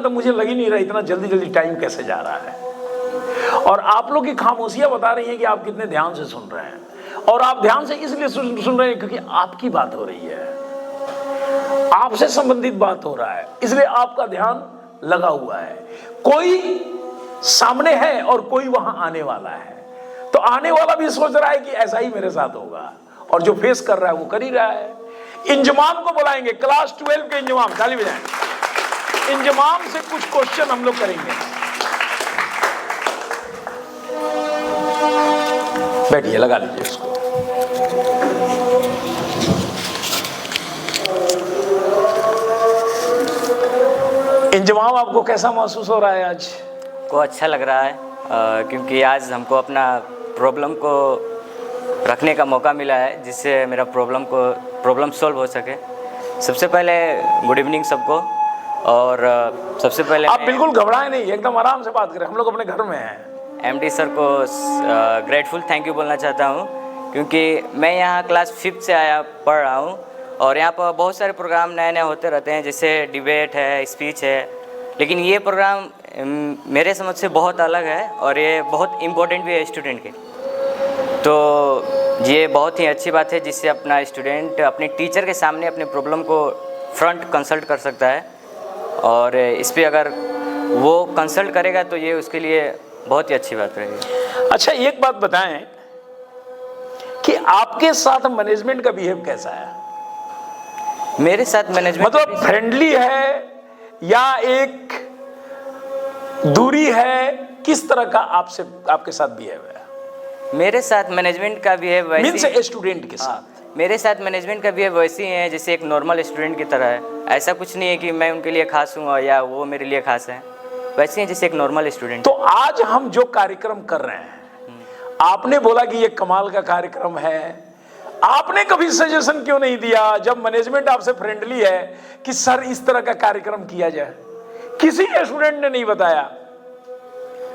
तो मुझे लग ही नहीं रहा इतना जल्दी जल्दी टाइम कैसे जा रहा है। और आप लोग की खामोशियां बता रही हैं कि आप कितने ध्यान से सुन रहे हैं, और आप ध्यान से इसलिए सुन रहे हैं क्योंकि आपकी बात हो रही है, आपसे संबंधित बात हो रहा है, इसलिए आपका ध्यान लगा हुआ है। कोई सामने है और कोई वहां आने वाला है, तो आने वाला भी सोच रहा है कि ऐसा ही मेरे साथ होगा, और जो फेस कर रहा है वो कर ही रहा है। इंजमाम को बुलाएंगे, क्लास 12 के इंजमाम, ताली बजाएं। इंजमाम से कुछ क्वेश्चन हम लोग करेंगे। बैठिए, लगा लीजिए इसको। इंजमाम, आपको कैसा महसूस हो रहा है आज? को अच्छा लग रहा है क्योंकि आज हमको अपना प्रॉब्लम को रखने का मौका मिला है, जिससे मेरा प्रॉब्लम सॉल्व हो सके। सबसे पहले गुड इवनिंग सबको। और सबसे पहले आप बिल्कुल घबराएं नहीं, एकदम आराम से बात करें, हम लोग अपने घर में हैं। एमडी सर को ग्रेटफुल थैंक यू बोलना चाहता हूँ, क्योंकि मैं यहाँ क्लास 5 से पढ़ रहा हूँ, और यहाँ पर बहुत सारे प्रोग्राम नए नए होते रहते हैं, जैसे डिबेट है, स्पीच है, लेकिन ये प्रोग्राम मेरे समझ से बहुत अलग है, और ये बहुत इम्पोर्टेंट भी है स्टूडेंट के। तो ये बहुत ही अच्छी बात है, जिससे अपना स्टूडेंट अपने टीचर के सामने अपने प्रॉब्लम को फ्रंट कंसल्ट कर सकता है, और इस पर अगर वो कंसल्ट करेगा तो ये उसके लिए बहुत ही अच्छी बात रहेगी। अच्छा, एक बात बताएं कि आपके साथ मैनेजमेंट का बिहेव कैसा है? मेरे साथ मैनेजमेंट मतलब फ्रेंडली है या एक दूरी है, किस तरह का आपके साथ बिहेव है? मेरे साथ मैनेजमेंट का बिहेव मीन्स स्टूडेंट के साथ मेरे साथ मैनेजमेंट का बिहेव वैसे ही है जैसे एक नॉर्मल स्टूडेंट की तरह है। ऐसा कुछ नहीं है कि मैं उनके लिए खास हूँ या वो मेरे लिए खास है, वैसे ही जैसे एक नॉर्मल स्टूडेंट। तो आज हम जो कार्यक्रम कर रहे हैं, आपने बोला कि ये कमाल का कार्यक्रम है, आपने कभी सजेशन क्यों नहीं दिया जब मैनेजमेंट आपसे फ्रेंडली है कि सर इस तरह का कार्यक्रम किया जाए? किसी स्टूडेंट ने नहीं बताया।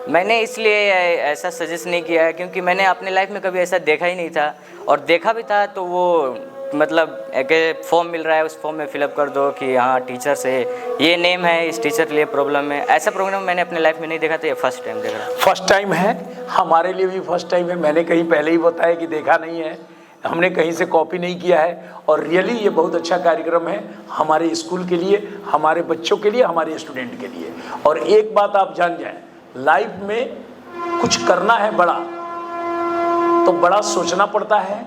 मैंने इसलिए ऐसा सजेस्ट नहीं किया है क्योंकि मैंने अपने लाइफ में कभी ऐसा देखा ही नहीं था, और देखा भी था तो वो मतलब एक फॉर्म मिल रहा है, उस फॉर्म में फिलअप कर दो कि हाँ टीचर से ये नेम है, इस टीचर के लिए प्रॉब्लम है। ऐसा प्रोग्राम मैंने अपने लाइफ में नहीं देखा था, ये फर्स्ट टाइम देख रहा हूँ। फर्स्ट टाइम है, हमारे लिए भी फर्स्ट टाइम है। मैंने कहीं पहले ही बताया कि देखा नहीं है, हमने कहीं से कॉपी नहीं किया है, और रियली ये बहुत अच्छा कार्यक्रम है हमारे स्कूल के लिए, हमारे बच्चों के लिए, हमारे स्टूडेंट के लिए। और एक बात आप जान जाएं, लाइफ में कुछ करना है बड़ा तो बड़ा सोचना पड़ता है,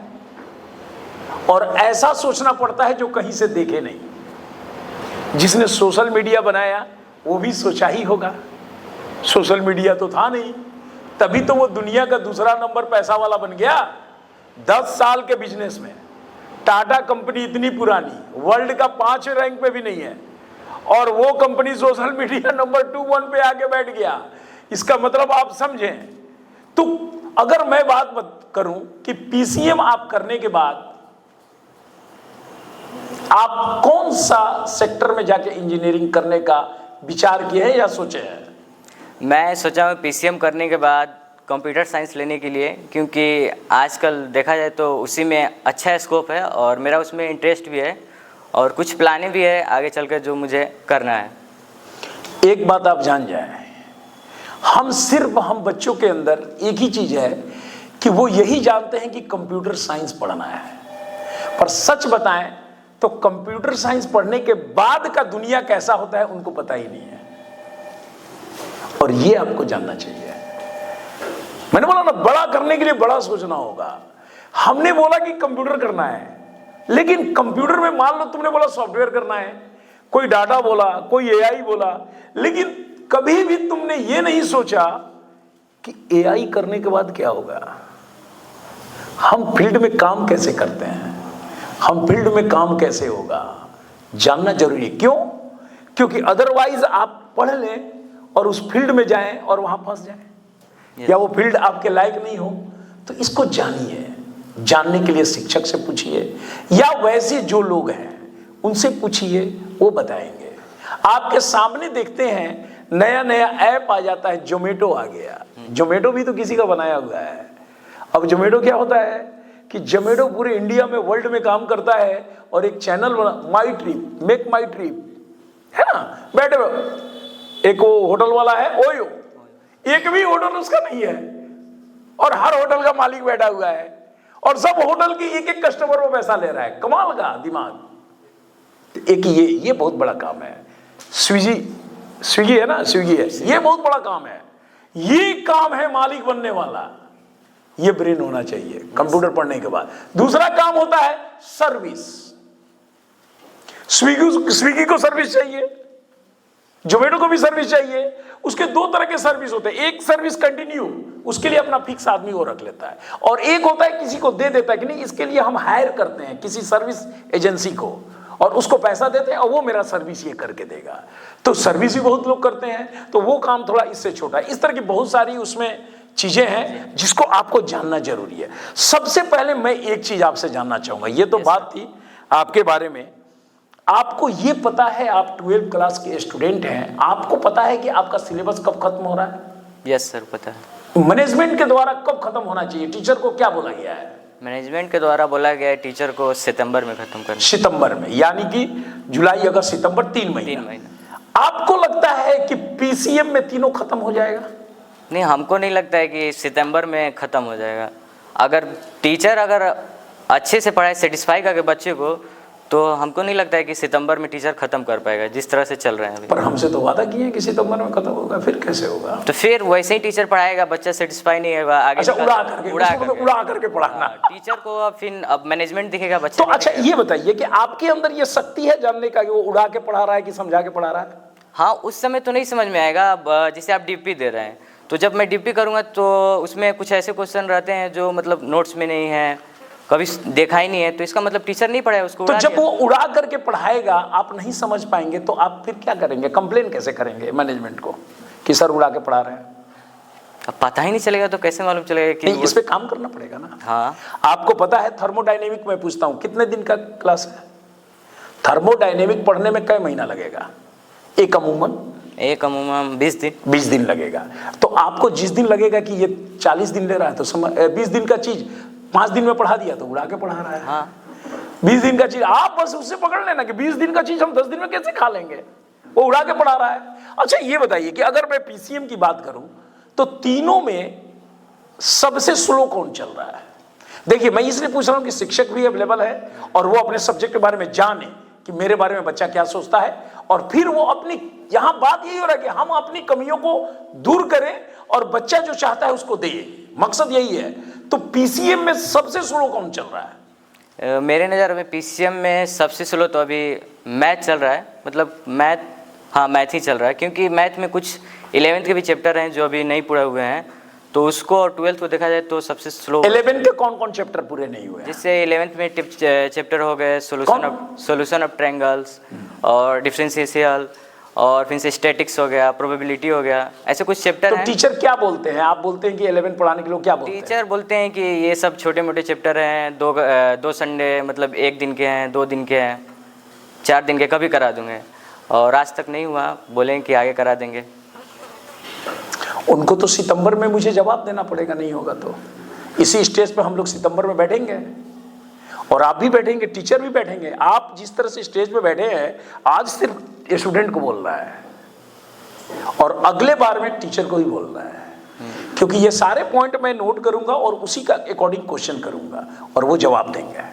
और ऐसा सोचना पड़ता है जो कहीं से देखे नहीं। जिसने सोशल मीडिया बनाया वो भी सोचा ही होगा, सोशल मीडिया तो था नहीं, तभी तो वो दुनिया का दूसरा नंबर पैसा वाला बन गया। 10 साल के बिजनेस में टाटा कंपनी इतनी पुरानी, वर्ल्ड का 5वें रैंक पे भी नहीं है, और वो कंपनी सोशल मीडिया नंबर 2-1 पे आके बैठ गया। इसका मतलब आप समझें। तो अगर मैं बात करूं कि पीसीएम आप करने के बाद आप कौन सा सेक्टर में जाके इंजीनियरिंग करने का विचार किए हैं या सोचे हैं? मैं सोचा हूँ पीसीएम करने के बाद कंप्यूटर साइंस लेने के लिए, क्योंकि आजकल देखा जाए तो उसी में अच्छा स्कोप है, और मेरा उसमें इंटरेस्ट भी है, और कुछ प्लानिंग भी है आगे चलकर जो मुझे करना है। एक बात आप जान जाएं, हम बच्चों के अंदर एक ही चीज है कि वो यही जानते हैं कि कंप्यूटर साइंस पढ़ना है, पर सच बताएं तो कंप्यूटर साइंस पढ़ने के बाद का दुनिया कैसा होता है उनको पता ही नहीं है, और ये आपको जानना चाहिए। मैंने बोला ना, बड़ा करने के लिए बड़ा सोचना होगा। हमने बोला कि कंप्यूटर करना है, लेकिन कंप्यूटर में मान लो तुमने बोला सॉफ्टवेयर करना है, कोई डाटा बोला, कोई एआई बोला, लेकिन कभी भी तुमने ये नहीं सोचा कि एआई करने के बाद क्या होगा, हम फील्ड में काम कैसे करते हैं, हम फील्ड में काम कैसे होगा, जानना जरूरी है। क्यों? क्योंकि अदरवाइज आप पढ़ लें और उस फील्ड में जाएं और वहां फंस जाएं, या वो फील्ड आपके लायक नहीं हो। तो इसको जानिए, जानने के लिए शिक्षक से पूछिए, या वैसे जो लोग हैं उनसे पूछिए, वो बताएंगे। आपके सामने देखते हैं नया नया ऐप आ जाता है, जोमेटो आ गया। जोमेटो भी तो किसी का बनाया हुआ है। अब जोमेटो क्या होता है कि जोमेटो पूरे इंडिया में, वर्ल्ड में काम करता है, और एक चैनल बना, माई ट्रिप, मेक माई ट्रिप, है ना, बैठे एक वो होटल वाला है ओयो, एक भी होटल उसका नहीं है, और हर होटल का मालिक बैठा हुआ है, और सब होटल की एक एक कस्टमर वो पैसा ले रहा है। कमाल का दिमाग। एक ये बहुत बड़ा काम है। स्विगी है ना, स्विगी है, ये बहुत बड़ा काम है। ये काम है मालिक बनने वाला। ये ब्रेन होना चाहिए कंप्यूटर पढ़ने के बाद। दूसरा काम होता है सर्विस। स्विगी को सर्विस चाहिए, जोमेटो को भी सर्विस चाहिए। उसके दो तरह के सर्विस होते हैं, एक सर्विस कंटिन्यू, उसके लिए अपना फिक्स आदमी वो रख लेता है, और एक होता है किसी को दे देता है कि नहीं इसके लिए हम हायर करते हैं किसी सर्विस एजेंसी को, और उसको पैसा देते हैं और वो मेरा सर्विस ये करके देगा। तो सर्विस भी बहुत लोग करते हैं, तो वो काम थोड़ा इससे छोटा है। इस तरह की बहुत सारी उसमें चीजें हैं जिसको आपको जानना जरूरी है। सबसे पहले मैं एक चीज आपसे जानना चाहूंगा, ये तो बात थी आपके बारे में। आपको ये पता है, आप 12th क्लास के स्टूडेंट हैं, आपको पता है कि आपका सिलेबस कब खत्म हो रहा है? यस सर, पता है। मैनेजमेंट के द्वारा कब खत्म होना चाहिए? टीचर को क्या बोला गया है? मैनेजमेंट के द्वारा बोला गया है टीचर को सितंबर में खत्म करना। सितंबर में, यानी कि जुलाई अगस्त सितंबर 3 महीना। आपको लगता है कि पीसीएम में तीनों खत्म हो जाएगा? नहीं, हमको नहीं लगता है कि सितंबर में ख़त्म हो जाएगा। अगर टीचर अच्छे से पढ़ाए, सेटिस्फाई करके बच्चे को, तो हमको नहीं लगता है कि सितंबर में टीचर ख़त्म कर पाएगा जिस तरह से चल रहे हैं अभी। पर हमसे तो वादा किए हैं कि सितंबर में खत्म होगा, फिर कैसे होगा? तो फिर वैसे ही टीचर पढ़ाएगा, बच्चा सेटिस्फाई नहीं होगा आगे। अच्छा, उड़ा करके पढ़ाना। टीचर को अब मैनेजमेंट दिखेगा बच्चे। तो अच्छा ये बताइए कि आपके अंदर ये शक्ति है जानने का कि वो उड़ा के पढ़ा रहा है कि समझा के पढ़ा रहा है? हाँ, उस समय तो नहीं समझ में आएगा। जैसे आप डीपी दे रहे हैं, तो जब मैं डीपी करूँगा तो उसमें कुछ ऐसे क्वेश्चन रहते हैं जो मतलब नोट्स में नहीं है, कभी देखा ही नहीं है, तो इसका मतलब टीचर नहीं पढ़ाया उसको। तो जब वो उड़ा करके पढ़ाएगा, आप नहीं समझ पाएंगे, तो आप फिर क्या करेंगे? कंप्लेन कैसे करेंगे मैनेजमेंट को कि सर उड़ा के पढ़ा रहे हैं? अब पता ही नहीं चलेगा तो कैसे मालूम चलेगा कि नहीं, इस पे काम करना पड़ेगा ना। हाँ, आपको पता है थर्मोडायनेमिक में पूछता हूँ, कितने दिन का क्लास है? थर्मोडायनेमिक पढ़ने में कई महीना लगेगा? एक अमूमन 20 दिन लगेगा। तो आपको जिस दिन लगेगा कि ये 40 दिन ले रहा है, तो 20 दिन का चीज 5 दिन में पढ़ा दिया तो उड़ा के पढ़ा रहा है। हाँ। 20 दिन का चीज आप बस उससे पकड़ लेना कि 20 दिन का चीज हम 10 दिन में कैसे खा लेंगे, वो उड़ा के पढ़ा रहा है। अच्छा ये बताइए कि अगर मैं पीसीएम की बात करूं तो तीनों में सबसे स्लो कौन चल रहा है? देखिए, मैं इसलिए पूछ रहा हूं कि शिक्षक भी अवेलेबल है और वो अपने सब्जेक्ट के बारे में जाने कि मेरे बारे में बच्चा क्या सोचता है, और फिर वो अपनी, यहां बात यही हो रहा है कि हम अपनी कमियों को दूर करें और बच्चा जो चाहता है उसको दे, मकसद यही है। तो पीसीएम में सबसे स्लो कौन चल रहा है? मेरे नज़र में पीसीएम में सबसे स्लो तो अभी मैथ चल रहा है। मतलब मैथ ही चल रहा है, क्योंकि मैथ में कुछ 11th के भी चैप्टर हैं जो अभी नहीं पूरे हुए हैं, तो उसको और 12th को देखा जाए तो सबसे स्लो। 11th के कौन कौन चैप्टर पूरे नहीं हुए? जिससे 11th में चैप्टर हो गए सोल्यूशन ऑफ ट्रायंगल्स और डिफरेंशियल, और फिर से स्टैटिक्स हो गया, प्रोबेबिलिटी हो गया, ऐसे कुछ चैप्टर हैं। टीचर क्या बोलते हैं? आप बोलते हैं कि 11 पढ़ाने के लोग क्या बोलते हैं? टीचर बोलते हैं कि ये सब छोटे मोटे चैप्टर हैं, दो संडे मतलब 1 दिन के हैं, 2 दिन के हैं, 4 दिन के, कभी करा दूंगे, और आज तक नहीं हुआ, बोलें कि आगे करा देंगे। उनको तो सितंबर में मुझे जवाब देना पड़ेगा, नहीं होगा तो इसी स्टेज पे हम लोग सितंबर में बैठेंगे, और आप भी बैठेंगे, टीचर भी बैठेंगे। आप जिस तरह से स्टेज पे बैठे हैं, आज सिर्फ स्टूडेंट को बोल रहा है और अगले बार में टीचर को ही बोल रहा है, क्योंकि ये सारे पॉइंट मैं नोट करूंगा और उसी का अकॉर्डिंग क्वेश्चन करूंगा और वो जवाब देंगे।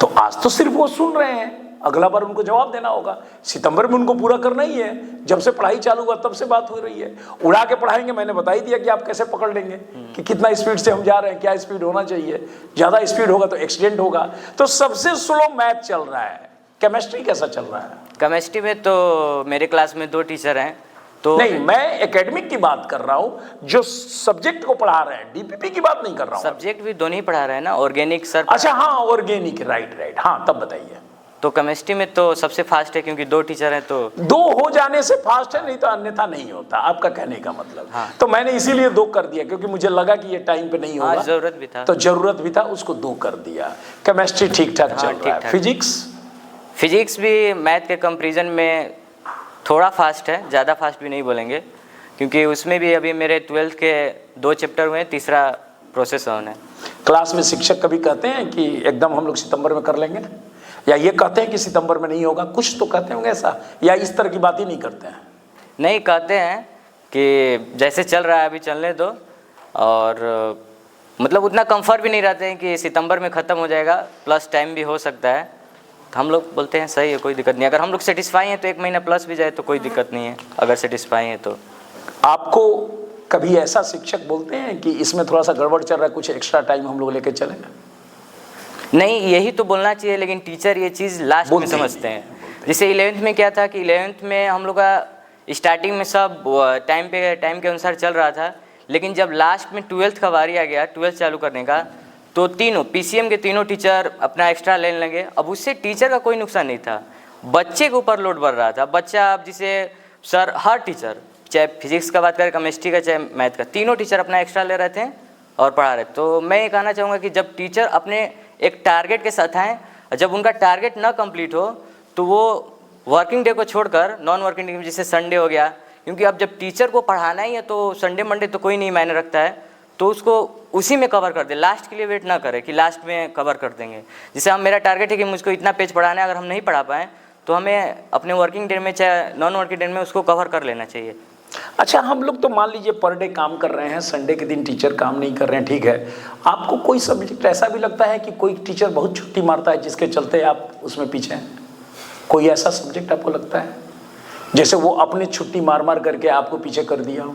तो आज तो सिर्फ वो सुन रहे हैं, अगला बार उनको जवाब देना होगा। सितंबर में उनको पूरा करना ही है। जब से पढ़ाई चालू हुआ तब से बात हो रही है। उड़ा के पढ़ाएंगे, मैंने बता ही दिया कि आप कैसे पकड़ लेंगे कि कितना स्पीड से हम जा रहे हैं, क्या स्पीड होना चाहिए। ज़्यादा स्पीड होगा तो एक्सीडेंट होगा। तो सबसे स्लो मैथ चल रहा है। केमिस्ट्री कैसा चल रहा है? केमिस्ट्री में तो मेरे क्लास में 2 टीचर हैं, तो नहीं, मैं एकेडमिक की बात कर रहा हूँ, जो सब्जेक्ट को पढ़ा रहे हैं, डीपीपी की बात नहीं कर रहा हूँ। सब्जेक्ट भी दोनों ही पढ़ा रहे हैं ना, ऑर्गेनिक सर। अच्छा हाँ, ऑर्गेनिक, राइट, हाँ, तब बताइए। तो केमिस्ट्री में तो सबसे फास्ट है, क्योंकि 2 टीचर हैं, तो 2 हो जाने से फास्ट है, नहीं तो अन्यथा नहीं होता, आपका कहने का मतलब। हाँ। तो मैंने इसीलिए 2 कर दिया, क्योंकि मुझे लगा कि ये टाइम पे नहीं होगा। जरूरत भी था, तो जरूरत भी था, उसको 2 कर दिया। केमिस्ट्री ठीक ठाक चल रहा है। फिजिक्स भी मैथ के कंपैरिजन में थोड़ा फास्ट है, ज़्यादा फास्ट भी नहीं बोलेंगे, क्योंकि उसमें भी अभी मेरे 12th के 2 चैप्टर हुए हैं, तीसरा प्रोसेस होना है। क्लास में शिक्षक कभी कहते हैं कि एकदम हम लोग सितंबर में कर लेंगे, या ये कहते हैं कि सितंबर में नहीं होगा? कुछ तो कहते होंगे ऐसा, या इस तरह की बात ही नहीं करते हैं? नहीं, कहते हैं कि जैसे चल रहा है अभी चलने दो, और मतलब उतना कंफर्ट भी नहीं रहते हैं कि सितंबर में ख़त्म हो जाएगा, प्लस टाइम भी हो सकता है। तो हम लोग बोलते हैं सही है, कोई दिक्कत नहीं। अगर हम लोग सेटिस्फाई हैं तो 1 महीना प्लस भी जाए तो कोई दिक्कत नहीं है, अगर सेटिस्फाई हैं तो। आपको कभी ऐसा शिक्षक बोलते हैं कि इसमें थोड़ा सा गड़बड़ चल रहा है, कुछ एक्स्ट्रा टाइम हम लोग लेके चलें? नहीं, यही तो बोलना चाहिए, लेकिन टीचर ये चीज़ लास्ट में समझते हैं। जैसे 11th में क्या था कि 11th में हम लोग का स्टार्टिंग में सब टाइम के अनुसार चल रहा था, लेकिन जब लास्ट में 12th का बारी आ गया, 12th चालू करने का, तो तीनों PCM के तीनों टीचर अपना एक्स्ट्रा लेने लगे। अब उससे टीचर का कोई नुकसान नहीं था, बच्चे के ऊपर लोड बढ़ रहा था। बच्चा अब जिसे सर, हर टीचर, चाहे फिजिक्स का बात करें, केमिस्ट्री का, चाहे मैथ का, तीनों टीचर अपना एक्स्ट्रा ले रहे थे और पढ़ा रहे। तो मैं ये कहना चाहूँगा कि जब टीचर अपने एक टारगेट के साथ आएँ, जब उनका टारगेट ना कंप्लीट हो तो वो वर्किंग डे को छोड़कर नॉन वर्किंग डे, जैसे संडे हो गया, क्योंकि अब जब टीचर को पढ़ाना ही है तो संडे मंडे तो कोई नहीं मायने रखता है, तो उसको उसी में कवर कर दे। लास्ट के लिए वेट ना करे कि लास्ट में कवर कर देंगे। जैसे हम, मेरा टारगेट है कि मुझको इतना पेज पढ़ाना है, अगर हम नहीं पढ़ा पाएँ तो हमें अपने वर्किंग डे में चाहे नॉन वर्किंग डे में उसको कवर कर लेना चाहिए। अच्छा, हम लोग तो मान लीजिए पर डे काम कर रहे हैं, संडे के दिन टीचर काम नहीं कर रहे हैं, ठीक है। आपको कोई सब्जेक्ट ऐसा भी लगता है कि कोई टीचर बहुत छुट्टी मारता है जिसके चलते आप उसमें पीछे हैं? कोई ऐसा सब्जेक्ट आपको लगता है जैसे वो अपनी छुट्टी मार मार करके आपको पीछे कर दिया हो?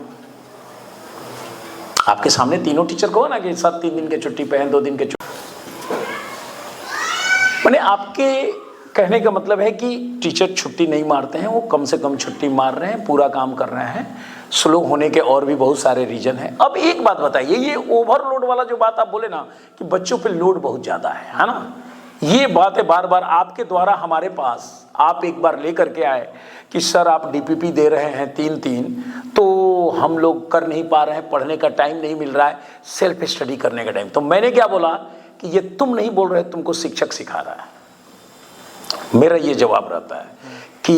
आपके सामने तीनों टीचर कहो ना कि सब 3 दिन के छुट्टी पे हैं, 2 दिन के छुट्टी। मैंने आपके कहने का मतलब है कि टीचर छुट्टी नहीं मारते हैं, वो कम से कम छुट्टी मार रहे हैं, पूरा काम कर रहे हैं। स्लो होने के और भी बहुत सारे रीजन हैं। अब एक बात बताइए, ये ओवरलोड वाला जो बात आप बोले ना कि बच्चों पे लोड बहुत ज़्यादा है ना, ये बातें बार बार आपके द्वारा हमारे पास आप एक बार लेकर के आए कि सर आप DPP दे रहे हैं 3-3, तो हम लोग कर नहीं पा रहे हैं, पढ़ने का टाइम नहीं मिल रहा है, सेल्फ स्टडी करने का टाइम। तो मैंने क्या बोला कि ये तुम नहीं बोल रहे, तुमको शिक्षक सिखा रहा है। मेरा ये जवाब रहता है कि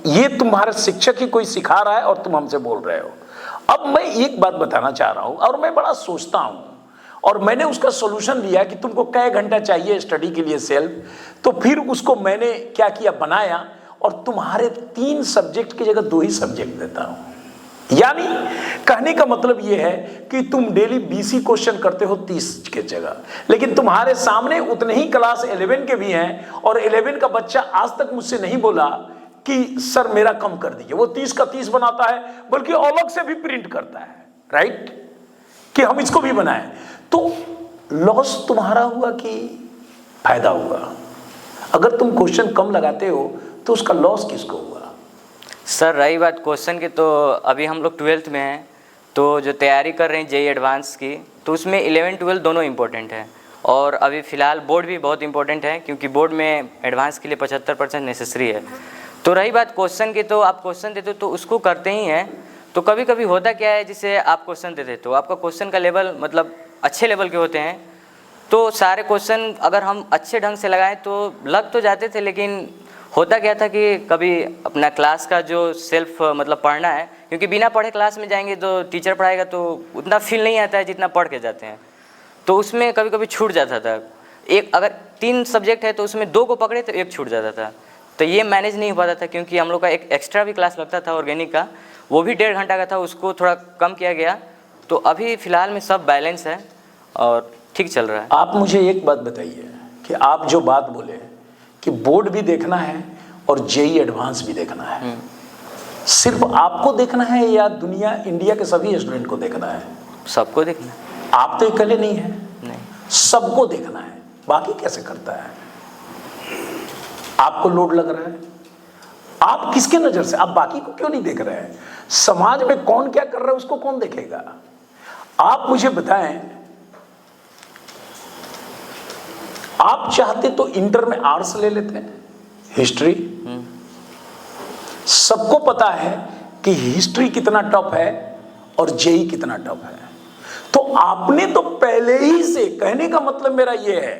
ये तुम्हारा शिक्षक ही कोई सिखा रहा है और तुम हमसे बोल रहे हो। अब मैं एक बात बताना चाह रहा हूं और मैं बड़ा सोचता हूं, और मैंने उसका सॉल्यूशन दिया कि तुमको कै घंटा चाहिए स्टडी के लिए सेल्फ, तो फिर उसको मैंने क्या किया, बनाया, और तुम्हारे 3 सब्जेक्ट की जगह 2 ही सब्जेक्ट देता हूं। यानी कहने का मतलब यह है कि तुम डेली 20 क्वेश्चन करते हो 30 के जगह, लेकिन तुम्हारे सामने उतने ही क्लास 11 के भी हैं, और 11 का बच्चा आज तक मुझसे नहीं बोला कि सर मेरा कम कर दीजिए। वो 30 का 30 बनाता है, बल्कि अलग से भी प्रिंट करता है, राइट, कि हम इसको भी बनाएं। तो लॉस तुम्हारा हुआ कि फायदा हुआ? अगर तुम क्वेश्चन कम लगाते हो तो उसका लॉस किसको हुआ? सर, रही बात क्वेश्चन की, तो अभी हम लोग 12th में हैं, तो जो तैयारी कर रहे हैं JEE एडवांस की, तो उसमें 11-12 दोनों इम्पोर्टेंट है। और अभी फ़िलहाल बोर्ड भी बहुत इंपॉर्टेंट है, क्योंकि बोर्ड में एडवांस के लिए 75% नेसेसरी है। तो रही बात क्वेश्चन की, तो आप क्वेश्चन देते हो तो उसको करते ही हैं। तो कभी कभी होता क्या है, जैसे आप क्वेश्चन देते हो तो आपका क्वेश्चन का लेवल मतलब अच्छे लेवल के होते हैं, तो सारे क्वेश्चन अगर हम अच्छे ढंग से लगाएं तो लग तो जाते थे, लेकिन होता क्या था कि कभी अपना क्लास का जो सेल्फ मतलब पढ़ना है, क्योंकि बिना पढ़े क्लास में जाएंगे तो टीचर पढ़ाएगा तो उतना फील नहीं आता है जितना पढ़ के जाते हैं, तो उसमें कभी कभी छूट जाता था। एक अगर 3 सब्जेक्ट है तो उसमें 2 को पकड़े तो 1 छूट जाता था, तो ये मैनेज नहीं हो पाता था। क्योंकि हम लोग का एक एक्स्ट्रा भी क्लास लगता था ऑर्गेनिक का, वो भी 1.5 घंटा का था, उसको थोड़ा कम किया गया। तो अभी फ़िलहाल में सब बैलेंस है और ठीक चल रहा है। आप मुझे एक बात बताइए कि आप जो बात बोले कि बोर्ड भी देखना है और JEE एडवांस भी देखना है, सिर्फ आपको देखना है या दुनिया इंडिया के सभी स्टूडेंट को देखना है? सबको देखना है। आप तो अकेले नहीं है, नहीं, सबको देखना है। बाकी कैसे करता है? आपको लोड लग रहा है, आप किसके नजर से, आप बाकी को क्यों नहीं देख रहे हैं? समाज में कौन क्या कर रहा है उसको कौन देखेगा? आप मुझे बताएं, आप चाहते तो इंटर में आर्ट्स ले लेते हैं, हिस्ट्री। सबको पता है कि हिस्ट्री कितना टफ है और JEE कितना टफ है। तो आपने तो पहले ही से, कहने का मतलब मेरा यह है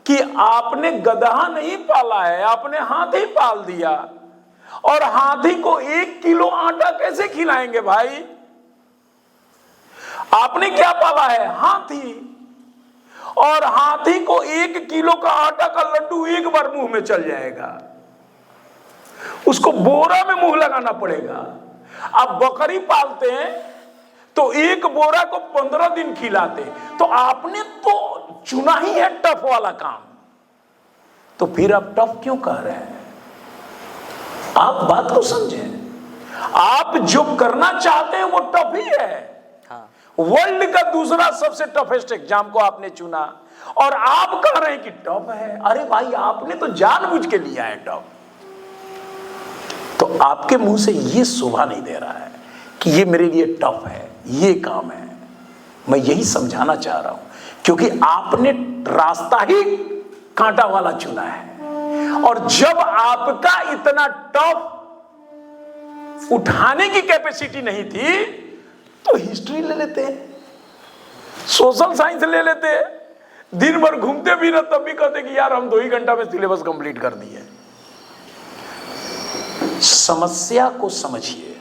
कि आपने गधा नहीं पाला है, आपने हाथी पाल दिया। और हाथी को 1 किलो आटा कैसे खिलाएंगे भाई? आपने क्या पाला है? हाथी। और हाथी को 1 किलो का आटा का लड्डू एक बार मुंह में चल जाएगा, उसको बोरा में मुंह लगाना पड़ेगा। आप बकरी पालते हैं तो एक बोरा को 15 दिन खिलाते, तो आपने तो चुना ही है टफ वाला काम, तो फिर आप टफ क्यों कह रहे हैं? आप बात को समझें, आप जो करना चाहते हैं वो टफ ही है। हाँ। वर्ल्ड का दूसरा सबसे टफेस्ट एग्जाम को आपने चुना और आप कह रहे हैं कि टफ है। अरे भाई, आपने तो जानबूझ के लिया है टफ। तो आपके मुंह से ये शोभा नहीं दे रहा है कि ये मेरे लिए टफ है, ये काम है। मैं यही समझाना चाह रहा हूं, क्योंकि आपने रास्ता ही कांटा वाला चुना है। और जब आपका इतना टफ उठाने की कैपेसिटी नहीं थी तो हिस्ट्री ले लेते, सोशल साइंस ले लेते, दिन भर घूमते भी ना तब भी कहते कि यार हम 2 ही घंटा में सिलेबस कंप्लीट कर दिए। समस्या को समझिए,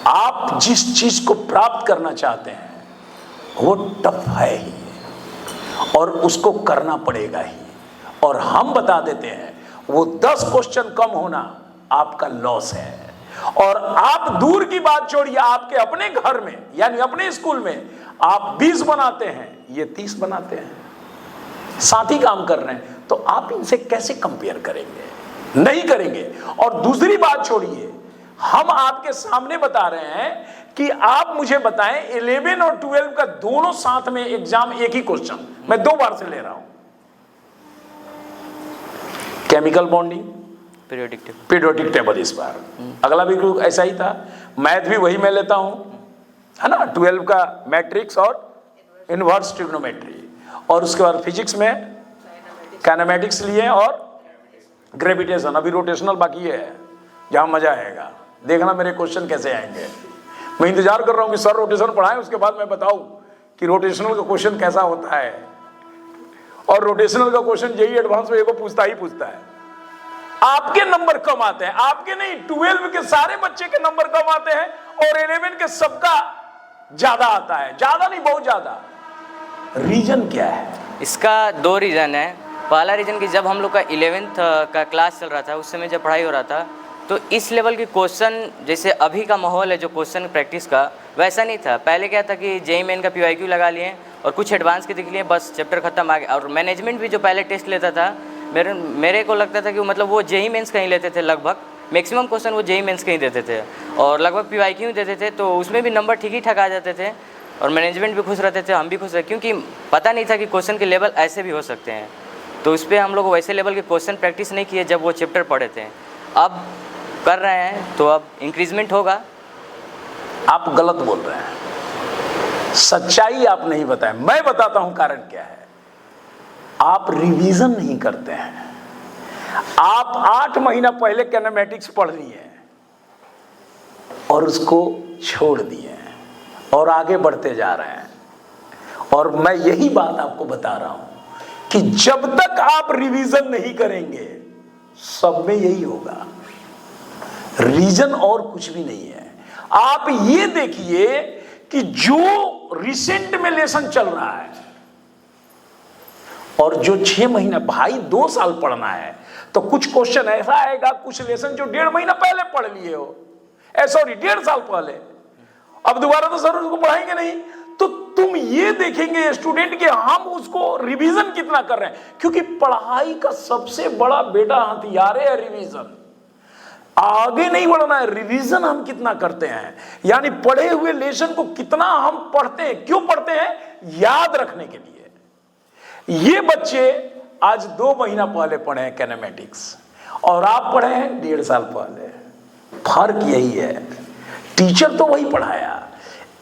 आप जिस चीज को प्राप्त करना चाहते हैं वो टफ है ही और उसको करना पड़ेगा ही। और हम बता देते हैं वो 10 क्वेश्चन कम होना आपका लॉस है। और आप दूर की बात छोड़िए, आपके अपने घर में यानी अपने स्कूल में आप 20 बनाते हैं, ये 30 बनाते हैं, साथ ही काम कर रहे हैं, तो आप इनसे कैसे कंपेयर करेंगे? नहीं करेंगे। और दूसरी बात छोड़िए, हम आपके सामने बता रहे हैं कि आप मुझे बताएं 11 और 12 का दोनों साथ में एग्जाम एक ही क्वेश्चन मैं 2 बार से ले रहा हूं, केमिकल बॉन्डिंग, पीरियोडिक टेबल इस बार, अगला भी ऐसा ही था, मैथ भी वही मैं लेता हूं, है ना, 12 का मैट्रिक्स और इनवर्स ट्रिग्नोमेट्री, और उसके बाद फिजिक्स में काइनेमेटिक्स लिए और ग्रेविटेशन। अभी रोटेशनल बाकी है, जहां मजा आएगा, देखना मेरे क्वेश्चन कैसे आएंगे। मैं इंतजार कर रहा हूं कि सर रोटेशन पढ़ाएं, उसके बाद मैं बताऊं कि रोटेशनल का क्वेश्चन कैसा होता है। और रोटेशनल का क्वेश्चन जेईई एडवांस में एगो पूछता ही पूछता है। आपके नंबर कम आते हैं, आपके नहीं, 12 के सारे बच्चे के नंबर कम आते हैं और 11 के सबका ज्यादा आता है, ज्यादा नहीं बहुत ज्यादा। रीजन क्या है इसका? 2 रीज़न है। पहला रीज़न कि जब हम लोग का 11th का क्लास चल रहा था, उस समय जब पढ़ाई हो रहा था, तो इस लेवल के क्वेश्चन, जैसे अभी का माहौल है जो क्वेश्चन प्रैक्टिस का, वैसा नहीं था। पहले क्या था कि जेईई मेन का PYQ लगा लिए और कुछ एडवांस के दिख लिए, बस चैप्टर खत्म आ गया। और मैनेजमेंट भी जो पहले टेस्ट लेता था, मेरे को लगता था कि मतलब वो जेईई मेंस कहीं लेते थे, लगभग मैक्सिमम क्वेश्चन वो जेईई मेंस कहीं देते थे और लगभग PYQ देते थे, तो उसमें भी नंबर ठीक ही ठाक आ जाते थे और मैनेजमेंट भी खुश रहते थे, हम भी खुश रहे, क्योंकि पता नहीं था कि क्वेश्चन के लेवल ऐसे भी हो सकते हैं। तो उस पर हम लोग वैसे लेवल के क्वेश्चन प्रैक्टिस नहीं किए जब वो चैप्टर पढ़े थे। अब कर रहे हैं तो अब इंक्रीजमेंट होगा। आप गलत बोल रहे हैं, सच्चाई आप नहीं बताएं, मैं बताता हूं कारण क्या है। आप रिवीजन नहीं करते हैं। आप 8 महीना पहले कैनेमेटिक्स पढ़ लिए और उसको छोड़ दिए और आगे बढ़ते जा रहे हैं। और मैं यही बात आपको बता रहा हूं कि जब तक आप रिवीजन नहीं करेंगे, सब में यही होगा। रीजन और कुछ भी नहीं है। आप ये देखिए कि जो रिसेंट में लेसन चल रहा है और जो 6 महीना, भाई 2 साल पढ़ना है तो कुछ क्वेश्चन ऐसा आएगा, कुछ लेसन जो 1.5 महीना पहले पढ़ लिए हो, सॉरी 1.5 साल पहले, अब दोबारा तो सर उसको पढ़ाएंगे नहीं, तो तुम ये देखेंगे स्टूडेंट कि हम उसको रिवीजन कितना कर रहे हैं, क्योंकि पढ़ाई का सबसे बड़ा बेटा हथियार है रिवीजन। आगे नहीं बढ़ना है, रिवीजन हम कितना करते हैं, यानी पढ़े हुए लेसन को कितना हम पढ़ते हैं। क्यों पढ़ते हैं? याद रखने के लिए। ये बच्चे आज 2 महीना पहले पढ़े हैं कैनेमेटिक्स और आप पढ़े हैं 1.5 साल पहले। फर्क यही है, टीचर तो वही पढ़ाया,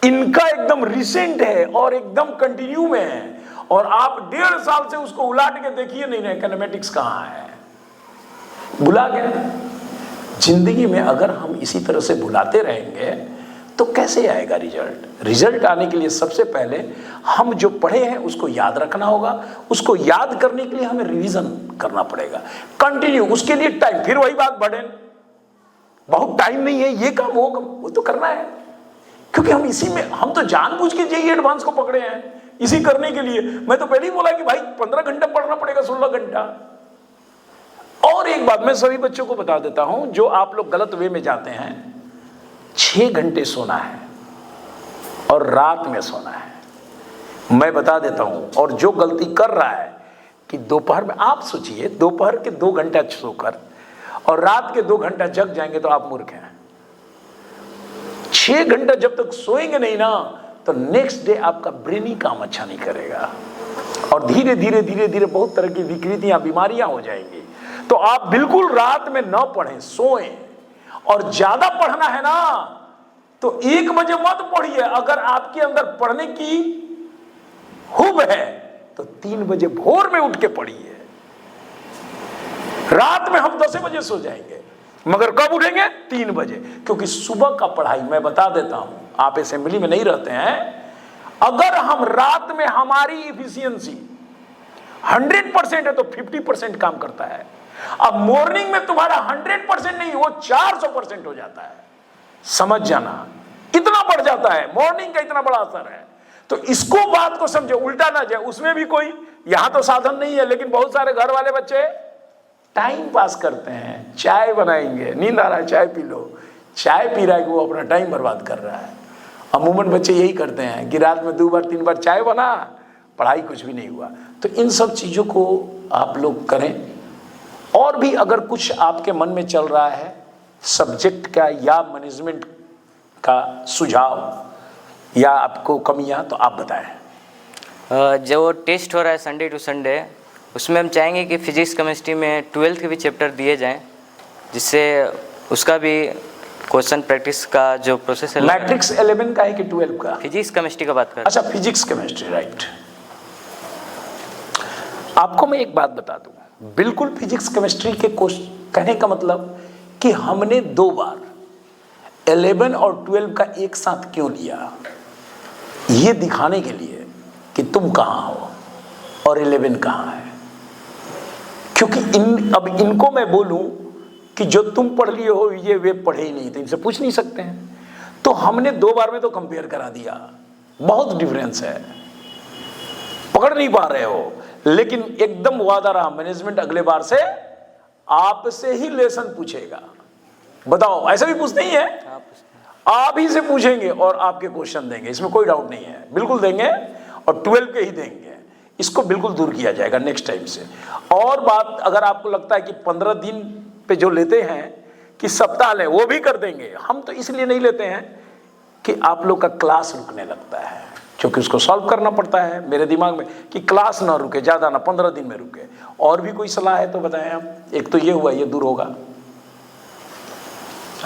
इनका एकदम रिसेंट है और एकदम कंटिन्यू में है, और आप 1.5 साल से उसको उलाट के देखिए नहीं रहे कैनेमेटिक्स कहां है, भुला गए। जिंदगी में अगर हम इसी तरह से भुलाते रहेंगे तो कैसे आएगा रिजल्ट? रिजल्ट आने के लिए सबसे पहले हम जो पढ़े हैं उसको याद रखना होगा। उसको याद करने के लिए हमें रिवीजन करना पड़ेगा कंटिन्यू। उसके लिए टाइम, फिर वही बात, बर्डन, बहुत टाइम नहीं है, ये काम वो तो करना है, क्योंकि हम इसी में, हम तो जानबूझ के जेईई एडवांस को पकड़े हैं इसी करने के लिए। मैं तो पहले ही बोला कि भाई 15 घंटा पढ़ना पड़ेगा, 16 घंटा। और एक बात मैं सभी बच्चों को बता देता हूं, जो आप लोग गलत वे में जाते हैं, 6 घंटे सोना है और रात में सोना है। मैं बता देता हूं, और जो गलती कर रहा है कि दोपहर में, आप सोचिए दोपहर के 2 घंटा सोकर और रात के 2 घंटा जग जाएंगे तो आप मूर्ख हैं। 6 घंटा जब तक सोएंगे नहीं ना तो नेक्स्ट डे आपका ब्रेन ही काम अच्छा नहीं करेगा और धीरे धीरे धीरे धीरे बहुत तरह की विकृतियां, बीमारियां हो जाएंगी। तो आप बिल्कुल रात में न पढ़ें, सोएं। और ज्यादा पढ़ना है ना तो 1 बजे मत पढ़िए। अगर आपके अंदर पढ़ने की हुब है तो 3 बजे भोर में उठ के पढ़िए। रात में हम 10 बजे सो जाएंगे, मगर कब उठेंगे? 3 बजे। क्योंकि सुबह का पढ़ाई, मैं बता देता हूं, आप असेंबली में नहीं रहते हैं, अगर हम रात में, हमारी इफिशियंसी 100% है तो 50% काम करता है। अब मॉर्निंग में तुम्हारा 100% नहीं, वो 400% हो जाता है। समझ जाना, इतना बढ़ जाता है, मॉर्निंग का इतना बड़ा असर है। तो इसको, बात को समझो, उल्टा ना जाए। उसमें भी कोई, यहां तो साधन नहीं है, लेकिन बहुत सारे घर वाले बच्चे टाइम पास करते हैं, चाय बनाएंगे, नींद आ रहा है चाय पी लो, चाय पी रहा है कि वो अपना टाइम बर्बाद कर रहा है। अमूमन बच्चे यही करते हैं कि रात में 2 बार 3 बार चाय बना, पढ़ाई कुछ भी नहीं हुआ। तो इन सब चीज़ों को आप लोग करें। और भी अगर कुछ आपके मन में चल रहा है सब्जेक्ट का या मैनेजमेंट का सुझाव या आपको कमियां, तो आप बताएं। जो टेस्ट हो रहा है संडे टू संडे, उसमें हम चाहेंगे कि फिजिक्स केमिस्ट्री में 12th के भी चैप्टर दिए जाएं, जिससे उसका भी क्वेश्चन प्रैक्टिस का जो प्रोसेस है। मैट्रिक्स 11 का है कि 12 का? फिजिक्स केमिस्ट्री का बात कर। अच्छा, फिजिक्स केमिस्ट्री, राइट। आपको मैं एक बात बता दूं, बिल्कुल फिजिक्स केमिस्ट्री के कहने का मतलब कि हमने 2 बार 11 और 12 का एक साथ क्यों लिया, ये दिखाने के लिए कि तुम कहां हो और 11 कहां है। क्योंकि अब इनको मैं बोलूं कि जो तुम पढ़ लिए हो ये वे पढ़े ही नहीं, तो इनसे पूछ नहीं सकते हैं। तो हमने 2 बार में तो कंपेयर करा दिया, बहुत डिफरेंस है, पकड़ नहीं पा रहे हो। लेकिन एकदम वादा रहा, मैनेजमेंट अगले बार से आपसे ही लेसन पूछेगा। बताओ, ऐसा भी पूछते ही है, आप ही से पूछेंगे और आपके क्वेश्चन देंगे, इसमें कोई डाउट नहीं है, बिल्कुल देंगे और 12 के ही देंगे। इसको बिल्कुल दूर किया जाएगा नेक्स्ट टाइम से। और बात, अगर आपको लगता है कि 15 दिन पे जो लेते हैं कि सप्ताह लें, वो भी कर देंगे। हम तो इसलिए नहीं लेते हैं कि आप लोग का क्लास रुकने लगता है, क्योंकि उसको सॉल्व करना पड़ता है। मेरे दिमाग में कि क्लास ना रुके, ज़्यादा ना, 15 दिन में रुके। और भी कोई सलाह है तो बताएं आप। एक तो ये हुआ, ये दूर होगा।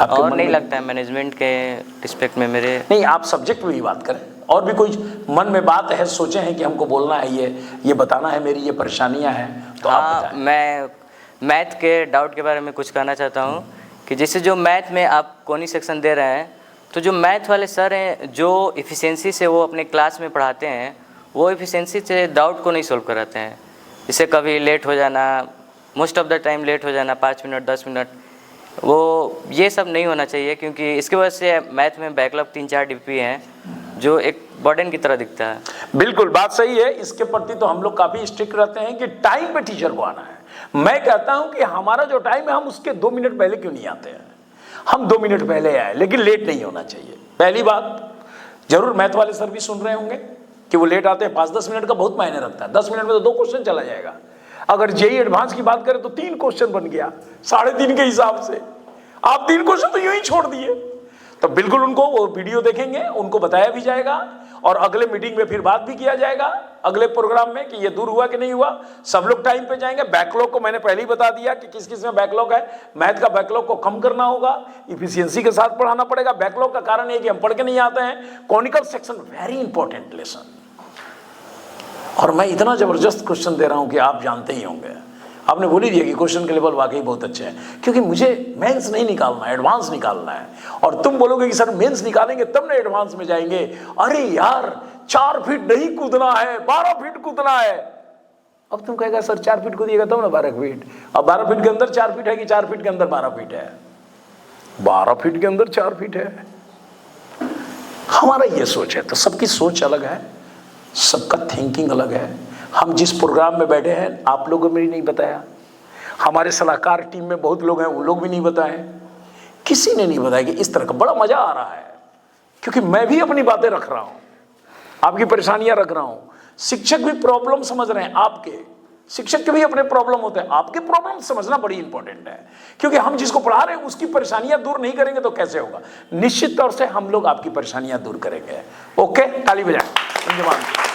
और नहीं लगता है मैनेजमेंट के रिस्पेक्ट में मेरे, नहीं, आप सब्जेक्ट में भी बात करें। और भी कोई मन में बात है, सोचे हैं कि हमको बोलना है, ये बताना है, मेरी ये परेशानियां हैं, तो आप बताएं। मैं मैथ के डाउट के बारे में कुछ कहना चाहता हूँ कि जैसे जो मैथ में आप कोनी सेक्शन दे रहे हैं, तो जो मैथ वाले सर हैं, जो इफ़िशियंसी से वो अपने क्लास में पढ़ाते हैं, वो इफ़िशियंसी से डाउट को नहीं सोल्व कराते हैं। जैसे कभी लेट हो जाना, most of the time late हो जाना, 5 मिनट 10 मिनट, वो ये सब नहीं होना चाहिए। क्योंकि इसके वजह से मैथ में बैकलॉग 3-4 DP हैं, जो एक बर्डन की तरह दिखता है। बिल्कुल बात सही है। इसके प्रति तो हम लोग काफ़ी स्ट्रिक्ट रहते हैं कि टाइम पे टीचर को आना है। मैं कहता हूं कि हमारा जो टाइम है, हम उसके 2 मिनट पहले क्यों नहीं आते हैं। हम 2 मिनट पहले आए, लेकिन लेट नहीं होना चाहिए। पहली बात, जरूर मैथ वाले सर भी सुन रहे होंगे कि वो लेट आते हैं, 5-10 मिनट का बहुत मायने रखता है। 10 मिनट में तो 2 क्वेश्चन चला जाएगा। अगर जेई एडवांस की बात करें तो 3 क्वेश्चन बन गया 3.5 के हिसाब से। आप 3 क्वेश्चन तो यूं ही छोड़ दिए। तो बिल्कुल उनको वो वीडियो देखेंगे, उनको बताया भी जाएगा और अगले मीटिंग में फिर बात भी किया जाएगा, अगले प्रोग्राम में, कि ये दूर हुआ कि नहीं हुआ। सब लोग टाइम पे जाएंगे। बैकलॉग को मैंने पहले ही बता दिया कि किस किस में बैकलॉग है। मैथ का बैकलॉग को कम करना होगा, इफिशियंसी के साथ पढ़ाना पड़ेगा। बैकलॉग का कारण है कि हम पढ़ के नहीं आते हैं। Conical section very important lesson, और मैं इतना जबरदस्त क्वेश्चन दे रहा हूं कि आप जानते ही होंगे। आपने बोल ही दिया कि क्वेश्चन के लेवल वाकई बहुत अच्छे हैं, क्योंकि मुझे मेंस नहीं निकालना है, एडवांस निकालना है। और तुम बोलोगे कि सर मेंस निकालेंगे तब ना एडवांस में जाएंगे। अरे यार, 4 फीट नहीं कूदना है, 12 फीट कूदना है। अब तुम कहेगा सर 4 फीट कूदिएगा तब ना 12 फीट। अब 12 फीट के अंदर 4 फीट है कि 4 फीट के अंदर 12 फीट है? 12 फीट के अंदर 4 फीट है। हमारा ये सोच है। तो सबकी सोच अलग है, सबका थिंकिंग अलग है। हम जिस प्रोग्राम में बैठे हैं, आप लोगों ने भी नहीं बताया, हमारे सलाहकार टीम में बहुत लोग हैं, वो लोग भी नहीं बताएं किसी ने नहीं बताया कि इस तरह का। बड़ा मजा आ रहा है क्योंकि मैं भी अपनी बातें रख रहा हूं, आपकी परेशानियां रख रहा हूं। शिक्षक भी प्रॉब्लम समझ रहे हैं आपके, शिक्षक के भी अपने प्रॉब्लम होते हैं, आपके प्रॉब्लम समझना बड़ी इंपॉर्टेंट है। क्योंकि हम जिसको पढ़ा रहे हैं उसकी परेशानियां दूर नहीं करेंगे तो कैसे होगा। निश्चित तौर से हम लोग आपकी परेशानियां दूर करेंगे। ओके, ताली बजाएं। धन्यवाद।